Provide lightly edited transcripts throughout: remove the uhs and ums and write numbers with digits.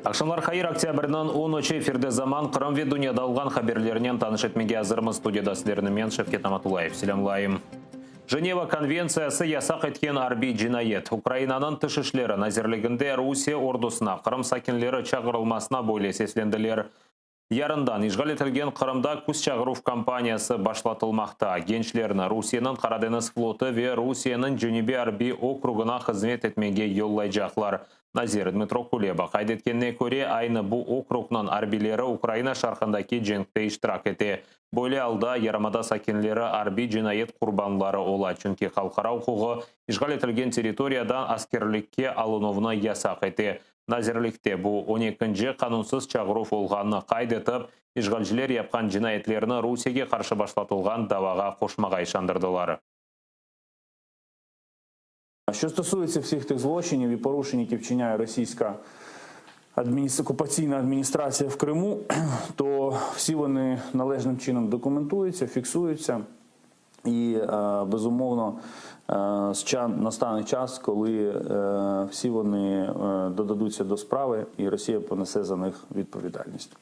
Акшамлар хайыр октябрьнан 10 эфирде заман Қырым ве дүнияда алған хаберлерінен таныш етмеге азырмыз студияда сіздерімен Шевкет Аматулаев. Селямлайым. Женева конвенциясы ясақ еткен арби жинайет. Украинаның тышышлері назерлігінде Русия ордусына Қырым сакинлері чағырылмасына бойле сесленділер. Ярындан ишғал етілген Қырымда күз чағыруф компаниясы башлатылмақта. Генчлеріні Русияның Қараденіз флоты ве Русияның Женебе арби округына қызмет етмеге йоллайжақлар. Назир Дмитро Кулеба қайдеткенне көре айны бұл округнан арбилері Украина шарқындаки женгте иштирак ете. Бойле алда ярамада сакинлері арби жинайет құрбанлары ола. Чүнки халқара құқығы ишғал етілген территориядан аскерлікке алынуына ясақ ете. Назирлікте бұл 12-ші қанунсыз чағыруф олғанны қайдетіп, ишғалжілер япқан жинайетлеріні Русияге қаршы башлатылған даваға қошмаға ішандырдылары. Що стосується всіх тих злочинів і порушень, які вчиняє російська окупаційна адміністрація в Криму, то всі вони належним чином документуються, фіксуються. І, безумовно, настане час, коли всі вони додадуться до справи, і Росія понесе за них відповідальність.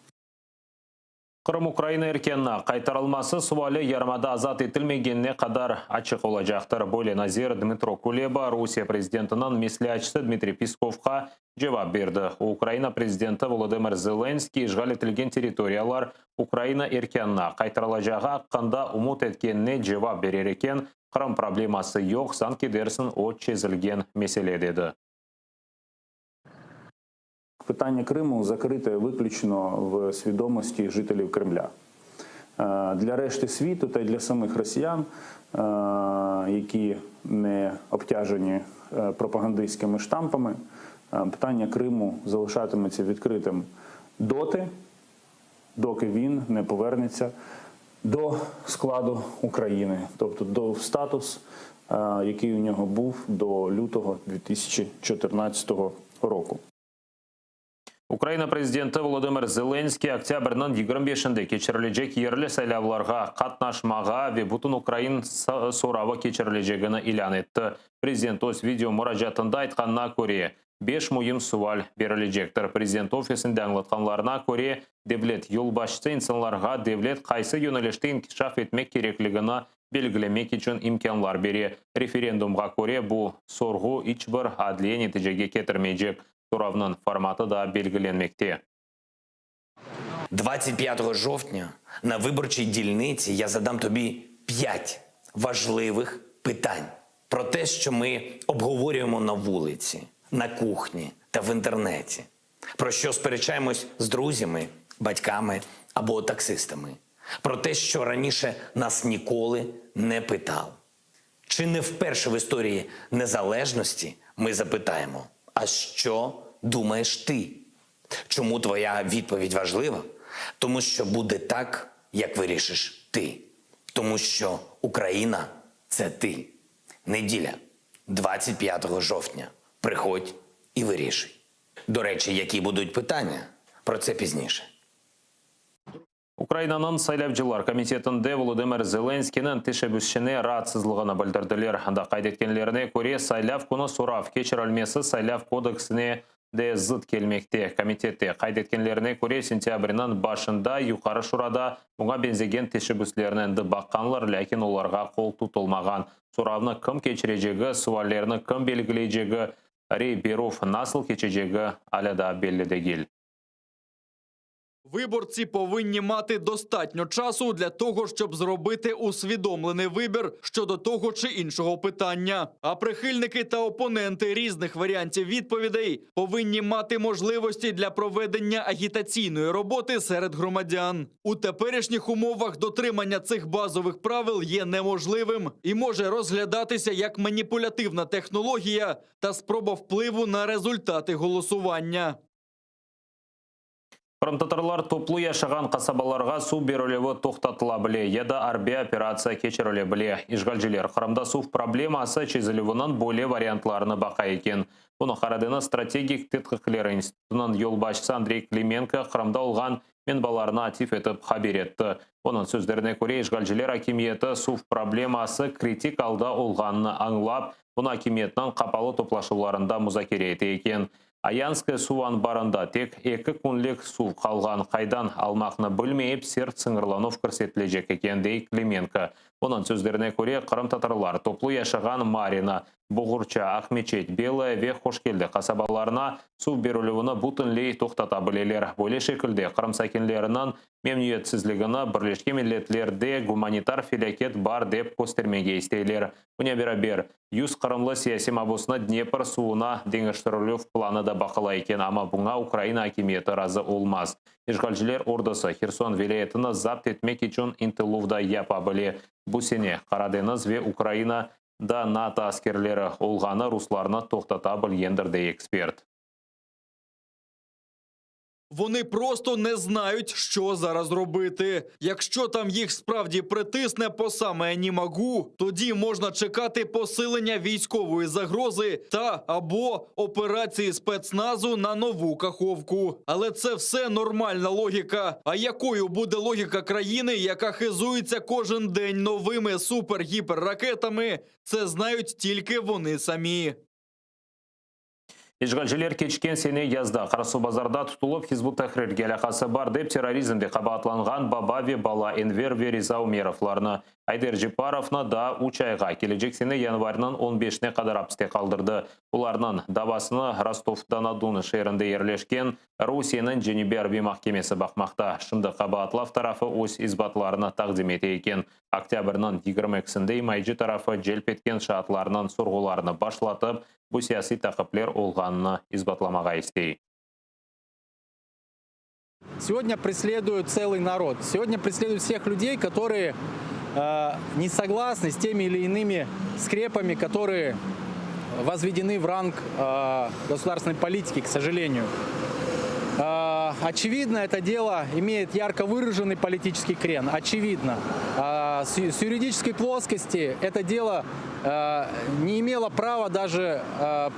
Қырым Украина еркенна қайтарылмасы суалы ярмада азат етілмегенне қадар ачық олажақтыр. Бойле Назир Дмитро Кулеба Русия президентінің меслячысы Дмитрий Песковқа жауап берді. Украина президенті Володимир Зеленский ишғал етілген территориялар Украина еркенна қайтарылажаға қанда умут еткенне жауап берер екен. Қырым проблемасы жоқ, сан кедерсін от чезілген меселе деді. Питання Криму закрите виключно в свідомості жителів Кремля. Для решти світу та й для самих росіян, які не обтяжені пропагандистськими штампами, питання Криму залишатиметься відкритим доки він не повернеться до складу України, тобто до статус, який у нього був до лютого 2014 року. Украина президенті Володимир Зеленский октябрьнан 25-шінде кечірілежек ерлі сайлауларға қатнашмаға ве бұтын Украин соравы кечірілежегіні илян етті. Президент өз видео мұражатында айтқанына көре 5 мұйым суал берілежектір. Президент офисінде аңлатқанларына көре девлет юлбашчы инсанларға девлет қайсы юнелешті инкишаф етмек кереклігіні белгілемек үшін имканлар бере. Референдумға көре бұл сорғу ичбір адлие нетижеге кетірмейжек. Суравның форматы да белгіленмекте. 25 жовтня на виборчій дільниці я задам тобі 5 важливих питань про те, що ми обговорюємо на вулиці, на кухні та в інтернеті, про що сперечаємось з друзями, батьками або таксистами, про те, що раніше нас ніколи не питав. Чи не вперше в історії незалежності ми запитаємо: а що думаєш ти? Чому твоя відповідь важлива? Тому що буде так, як вирішиш ти. Тому що Україна – це ти. Неділя, 25 жовтня. Приходь і вирішуй. До речі, які будуть питання? Про це пізніше. Украинаның сайлавчылар комитетінде Володимир Зеленскийнің тешебүшіне раатсызлығына білдірділер. Анда қайдеткенлеріне көре сайлав күні сұрав кечірілмесі сайлав кодексіне де зыт келмекте. Комитетте қайдеткенлеріне көре сентябрінің башында юқары шурада мұға бензеген тешебүслерінді баққанлар, ләкин оларға қол тұтылмаған. Сұравны кім кечірежегі, суалеріні кім белгілейжегі, Рейберов насыл кечежегі аляда беллідегел. Виборці повинні мати достатньо часу для того, щоб зробити усвідомлений вибір щодо того чи іншого питання. А прихильники та опоненти різних варіантів відповідей повинні мати можливості для проведення агітаційної роботи серед громадян. У теперішніх умовах дотримання цих базових правил є неможливим і може розглядатися як маніпулятивна технологія та спроба впливу на результати голосування. Қырым-татарлар топлы яшаған қасабаларға су берілеуі тоқтатыла біле, еді арби операция кечіріле біле. Ишғалжілер Қырымда су проблемасы чезілуінің более вариантларыны бақа екен. Бұны Қарадені стратегик тетқіқлер институтының елбашысы Андрей Клименко Қырымда олған менбаларына атиф етіп хабер етті. Оның сөздеріне көре ишғалжілер акимиеті су проблемасы критик алда олғанны аңлап, бұны акимиетінің қапалы топлашуларында музакере еті екен. Аянская суван барында тек 2 күнлік су қалған қайдан алмақны білмейіп серт сыңырланов көрсетілежек екен дей Клименко. Оның сөздеріне көре қырым татарлар топлы яшаған Марина, Бұғырча, Ақмечет, Белая ве Қошкелді қасабаларына су берілуіні бұтынлей тоқтата білелер. Бөле шекілде қырым сәкенлерінің мемниетсізлігіні Бірлескен Миллетлерде гуманитар филякет бар деп көстермеге істейлер. Бұне бер юз қырымлы сияси мабусына Днепр суына деңіштірілу планы да бақыла екен, ама бұңа Украина акиметі разы олмаз. Ишгалжілер ордысы Херсон вилаятыны запт етмек için интылувда япа біле. Бұл сене Қарадeniz ве Украина да НАТО аскерлері олғаны русларына тоқтата білгендір де експерт. Вони просто не знають, що зараз робити. Якщо там їх справді притисне по саме «не могу», тоді можна чекати посилення військової загрози та або операції спецназу на нову Каховку. Але це все нормальна логіка. А якою буде логіка країни, яка хизується кожен день новими супер-гіперракетами, це знають тільки вони самі. Ишгалжілер кечкен сене язда Қарасу базарда тұтылып Хизбут Тахрирге алақасы бар деп терроризмде қабатланған Бабави Бала Энвер Вериза Умеровларны Айдер Жипаровны да учайға кележек сене январынан 15-не қадар апсте қалдырды. Оларның давасыны Ростов-Донадуны шерінде ерлешкен Русияның Женебе Арби махкемесі бақмақта. Шымды қабатлав тарафы өз избатларына тақдим ете екен. Октябрның 22-сінде Майджи тарафы желп еткен шатларының сұрғыларını башлатып, бұл сияси тақыплер олғанына избатламаға істей. Сегодня преследуют целый народ. Сегодня преследуют всех людей, которые не согласны с теми или иными скрепами, которые возведены в ранг государственной политики, к сожалению. Очевидно, это дело имеет ярко выраженный политический крен. Очевидно. С юридической плоскости это дело не имело права даже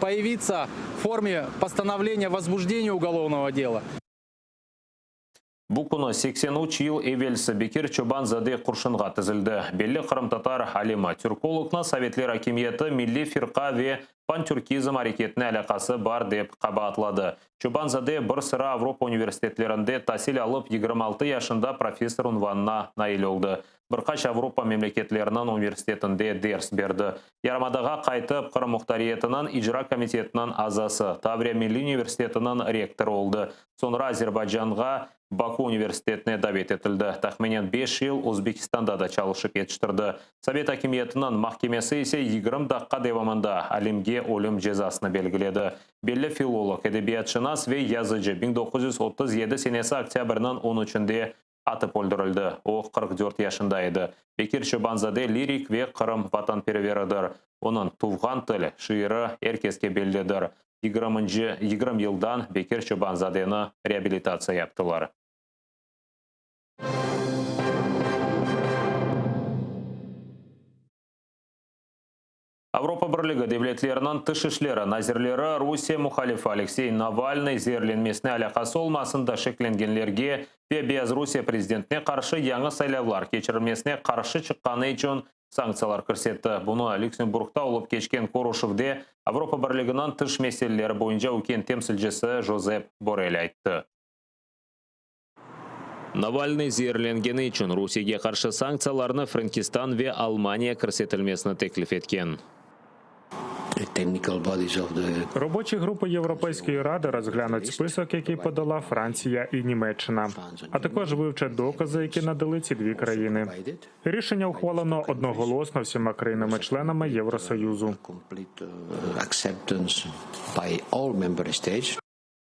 появиться в форме постановления возбуждения уголовного дела. Бұқыны 83 ел Эвелсі Бекер Чобанзаде құршынға тізілді. Белі қырым-татар Алима Тюркологна Советлер Акиметі Милли Фирқа ве пантюркизм әрекетіне әлақасы бар деп қабатлады. Чобанзаде бір сыра Авропа университетлерінде тәсіл алып 26 яшында профессор унванына наил олды. Бірқаш Авропа мемлекетлерінің университетінде дерс берді. Ярамадаға қайтып Қырым Мұхтариетінің ижра комитетінің азасы Таврия Милли университетінің ректор олды. Sonra Азербайджанға Баку университетіне дабет етілді. Тахменен 5 жыл Өзбекистанда да çalışып етіштірді. Совет акимиетінің махкемесі есе 20 даққа девамында әлемге өлім жазасыны белгіледі. Белі филолог, әдебиятшынас ве языcı 1937 сенесі октябрінің 13-інде атып өлдірілді. О 44 яшында еді. Бекер Чобанзаде лирик ве Қырым ватанперверідір. Оның туған тілі, шиыры еркеске белдедір. 20 жылдан Бекер Чобанзадені реабилитация яптылар. Авропа бірлігі девлетлерінің тышышлері, назирлері Русия мұхалифы Алексей Навальный зерленмесіне алақасы олмасында шекленгенлерге ве Беларусь президентіне қаршы яңы сайлаулар кечірілмесіне қаршы шыққаны үшін санкциялар көрсетті. Бұны Люксембургта олып кечкен Корошевде Авропа бірлігінің тыш мәселелері бойынша өкен темсілжесі Жозеп Борель айтты. Навальный зерленгені үшін Русияге қаршы санкцияларны Франкистан ве Алмания көрсетілмесіне теклиф еткен. Робочі групи Європейської ради розглянуть список, який подала Франція і Німеччина, а також вивчать докази, які надали ці дві країни. Рішення ухвалено одноголосно всіма країнами-членами Євросоюзу.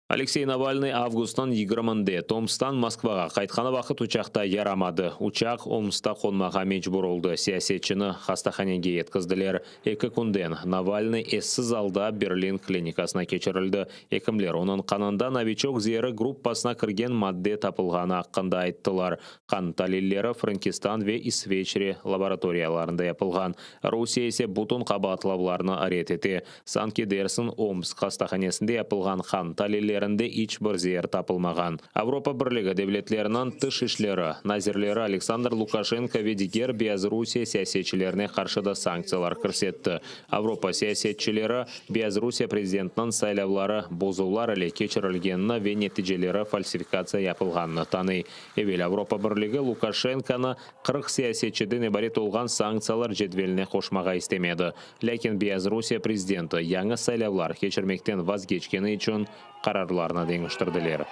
Алексей Навальный августан 20-де Томстан Москваға қайтқаны вақыт учақта ярамады. Учақ Омста қонмаға мечбур олды. Сиясетчіні хастаханеге еткізділер. 2 күнден Навальный эссіз алда Берлин клиникасына кечірілді. Екімлер оның қанында новичок зері группасына кірген мадде тапылғаны аққында айттылар. Қан талиллері Франкистан ве Исвечри лабораторияларында yapılған. Русия есе бұтын қабатлауларына арететі. Санки Дерсін Омск хастаханесінде yapılған қан талиллері иллерінде ич бір зер тапылмаған. Авропа бірлігі девлетлерінің тыш ішлері, назирлері Александр Лукашенко ведигер Беларусия саясетчілеріне қаршыда санкциялар кірсетті. Авропа саясетчілері Беларусия президентінің сайлаулары бозулар әлі кечірілгеніне ве нәтижелері фальсификация япылғанны таны. Евел Авропа бірлігі Лукашенконы 40 саясетчіден ибарет олған санкциялар жедвеліне қошмаға істемеді. Ләкин Беларусия президенті яңы сайлаулар кечірмектен вазгечкені үшін қарарларына деңіштірділер.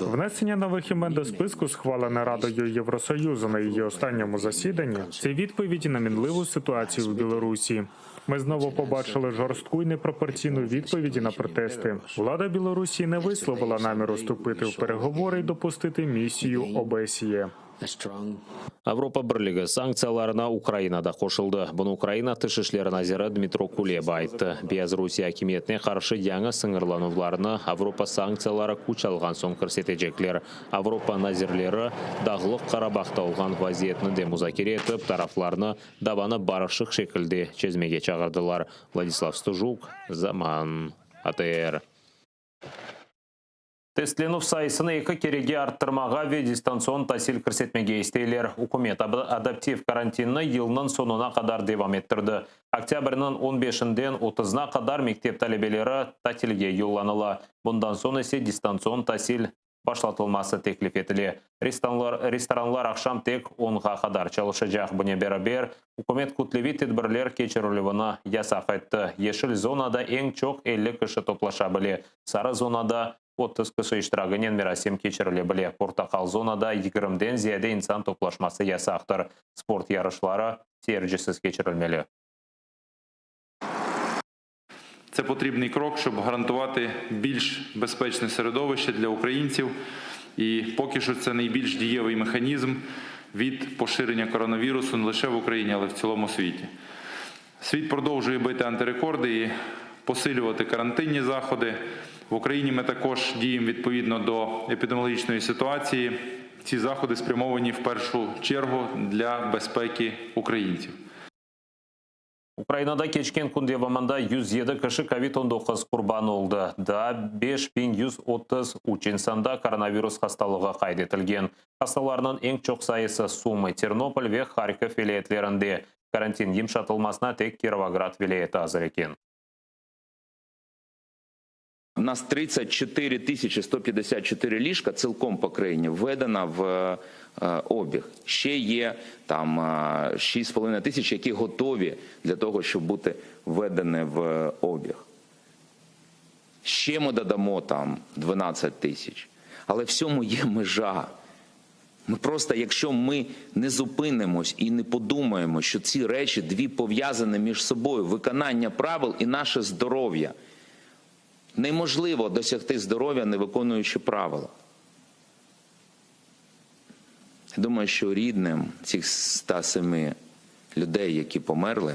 Внесення нових імен до списку, схвалене Радою Євросоюзу на її останньому засіданні, це відповіді на мінливу ситуацію в Білорусі. Ми знову побачили жорстку і непропорційну відповіді на протести. Влада Білорусі не висловила наміру вступити в переговори і допустити місію ОБСЄ. Авропа бірлігі санкцияларына Украинада қошылды. Бұны Украина тышышлер назирі Дмитро Кулеба айтты. Беларусия хакимиетіне қаршы яңы сыңырлануларына Авропа санкциялары күч алған соң көрсетежеклер. Авропа назирлері дағлық Қарабақта олған вазиетні де музакире етіп, тарафларны дабаны барышық шекілде чезмеге чағырдылар. Владислав Стужук, Заман, АТР. Тестлену сайысыны екі кереге арттырмаға ве дистанцион тасил кірсетмеге істейлер. Үкімет адаптив карантинны елінің сонына қадар девам еттірді. Октябрінің 15-ден 30-на қадар мектеп талебелері татилге юлланыла. Бұндан сон есе дистанцион тасил башлатылмасы теклиф етіле. Ресторанлар ақшам тек 10-ға қадар çalışacak. Бұне бәрі үкімет күтлеви тедбірлер кечірілівіні ясақ етті. Ешіл зонада ең чоқ 50 кіші топлаша біле. Сары зонада 30 кіші іштірағынен мерасем кечірілі біле. Портақал зонада 20-ден зияде инсан топлашмасы ясақтыр. Спорт ярышлары сержісіз кечірілмелі. Це потрібний крок, щоб гарантувати більш безпечне середовище для українців. І поки що це найбільш дієвий механізм від поширення коронавірусу не лише в Україні, але й в цілому світі. Світ продовжує бити антирекорди і посилювати карантинні заходи. В Україні ми також діємо відповідно до епідеміологічної ситуації. Ці заходи спрямовані в першу чергу для безпеки українців. Украинада кечкен күнде ваманда 107 кіші COVID-19 құрбаны олды. Да 5130 учинсанда коронавирус хасталығы қайдетілген. Хасталарының ең чоқ сайысы Сумы, Тернополь ве Харьков вилаетлерінде. Карантин емшатылмасына тек Кировоград вилаеті азыр екен. У нас 34 154 ліжка цілком по країні введено в обіг. Ще є там 6,5 тисяч, які готові для того, щоб бути введені в обіг. Ще ми додамо там 12 тисяч. Але всьому є межа. Ми просто, якщо ми не зупинимось і не подумаємо, що ці речі дві пов'язані між собою, виконання правил і наше здоров'я. Неможливо досягти здоров'я, не виконуючи правила. Я думаю, що рідним цих 107 людей, які померли,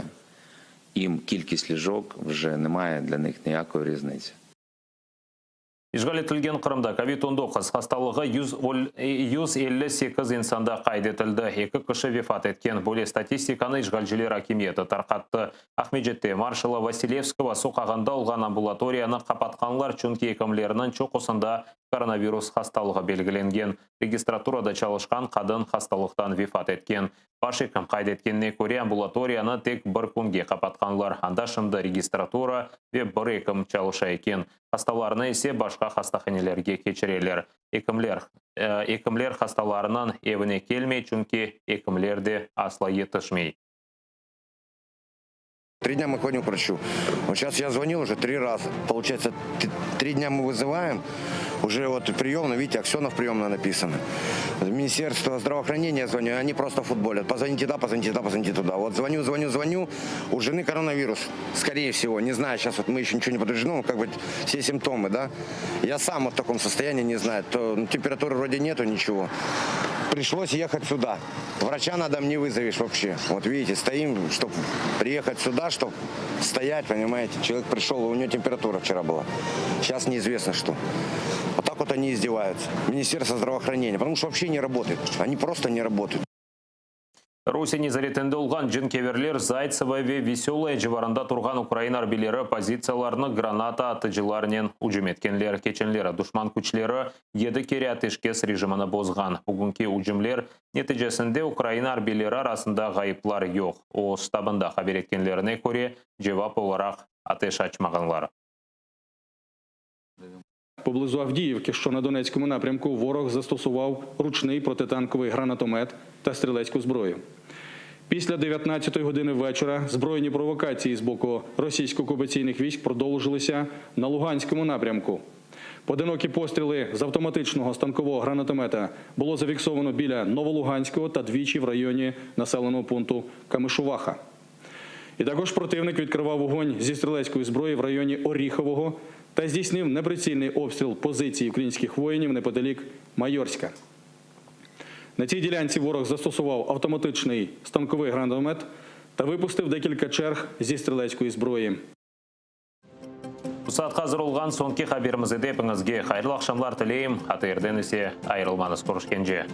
їм кількість ліжок вже немає для них ніякої різниці. Ишғал Қырымда COVID-19 хасталығы 158 инсанда қайдетілді. 2 кіші вефат еткен. Бөле статистиканы ишғалжілер акиметі тарқатты. Ахмеджетте маршала Василевского соқағанда олған амбулаторияны қапатқанлар чүнки екімлерінің чоқысында коронавирус хасталығы белгіленген. Регистратурада çalışқан қадын хасталықтан вефат еткен. Баш екім қайдеткеніне көре амбулаторияны тек бір күнге қапатқанлар. Анда шымды регистратура ве бір екім çalışа екен. Хасталарына есе башқа хастаханелерге кечірелер. Екімлер хасталарынан евіне келмей, чүнки екімлерде асла етішмей. 3 дня мы ходим к врачу. Вот сейчас я звонил уже 3 раза. Получается, 3 дня мы вызываем. Уже вот приемно, видите, Аксенов приемно написано. В Министерство здравоохранения звоню, они просто футболят. Позвоните туда, позвоните туда, позвоните туда. Вот звоню. У жены коронавирус, скорее всего. Не знаю, сейчас вот мы еще ничего не подтверждено, ну, как бы все симптомы, да. Я сам вот в таком состоянии не знаю. То, температуры вроде нету, ничего. Пришлось ехать сюда. Врача на дом не вызовешь вообще. Вот видите, стоим, чтобы приехать сюда, чтобы стоять, понимаете. Человек пришел, у него температура вчера была. Сейчас неизвестно что. Вот так вот они издеваются. Министерство здравоохранения. Потому что вообще не работает. Они просто не работают. Русини заретенде olgan Джинкеверлер Зайцева ве Веселая жеварында турган Украина арбилері позицияларны граната атыжыларнен уджуметкенлер кеченлері душман күчлері еді кере атышкес режиманы бозған. Бүгінгі уджумлер нәтижесінде Украина арбилері арасында ғайыплар жоқ. О штабында хабар еткенлеріне көре жевап оларақ атыш açмағанлар. Поблизу Авдіївки, що на Донецькому напрямку, ворог застосував ручний протитанковий гранатомет та стрілецьку зброю. Після 19-ї години вечора збройні провокації з боку російсько-окупаційних військ продовжилися на Луганському напрямку. Поодинокі постріли з автоматичного станкового гранатомета було зафіксовано біля Новолуганського та двічі в районі населеного пункту Камишуваха. І також противник відкривав вогонь зі стрілецької зброї в районі Оріхового та здійснив неприцільний обстріл позицій українських воїнів неподалік Майорська. На цій ділянці ворог застосував автоматичний станковий гранатомет та випустив декілька черг зі стрілецької зброї. Saat қазір olған соңғы хабарымызды депіңізге қайырлы ақшамлар тілейм. Аты ерден есе айырылмаңыз көрішкенше.